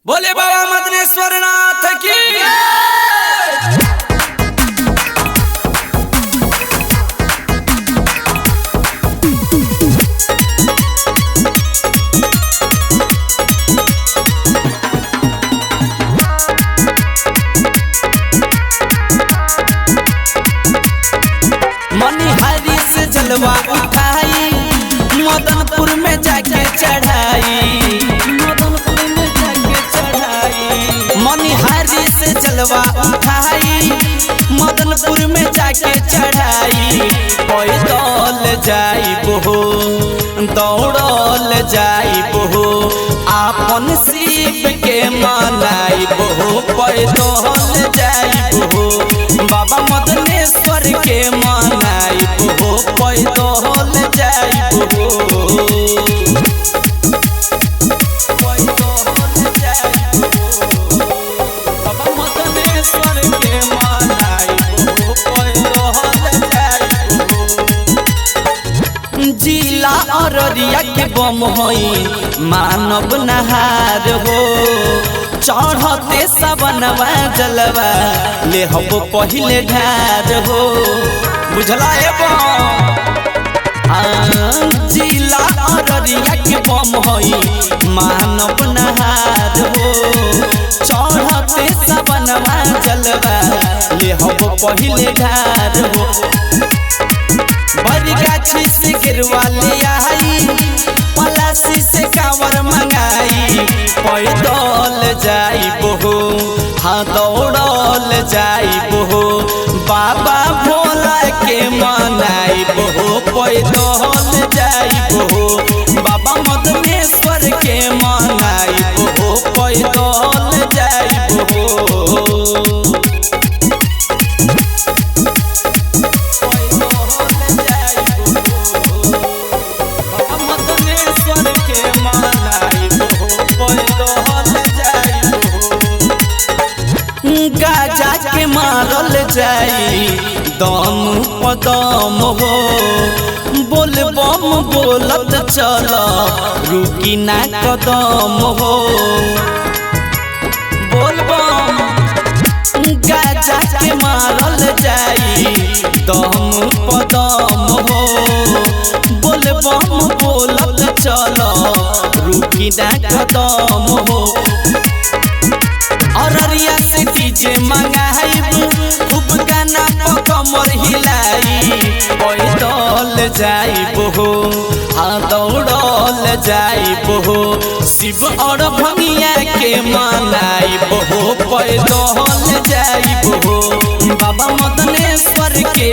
बोले बाबा मदनेश्वर नाथ की। मनिहारी से जलवा उठाई मदनपुर में जाके चढ़ाई, मदनपुर में जाके चढ़ाई। मनिहारी से जलवा उठाई मदनपुर में जाके चढ़ाई। पैदल जाइबो हो दौड़ल जाइबो आपन शिव के मनाइबो हो। पैदल जाइबो बाबा मदनेश्वर के मनाइबो पैदल जाइबो। पैदल जाइबो बाबा मदनेश्वर के मनाइबो पैदल जाइबो। जिला अररिया के बम होई मानव नहार हो। चढ़ते सबनवा जलवा ले हम पहिले ढार हो। बुझला जिला अररिया के बम होई मानव नहार हो। चढ़ते सबनवा जलवा ले हम पहिले ढार हो। बरगाछी से गिरवा ले आई पलासी से कांवर मंगाई। पैदल जाइबो हाँ दौड़ल जाइबो बाबा भोला के मनाइबो। पैदल जाइबो बाबा मदनेश्वर के मनाइबो पैदल जाइबो। गाजा के मारल जाई दम पदम हो। बोल बम बोलत चल रुकी ना कदम हो। बोल बम गाजा के मारल जाई दम पदम हो। बोल बम बोलत चल रुकी ना कदम हो। अररिया से डीजे मंगाइब खूब गाना पर कमर हिलाई। पैदल जाइबो हाँ दौड़ल जाइबो शिव और भंगिया के मनाइबो। पैदल जाइबो बाबा मदनेश्वर के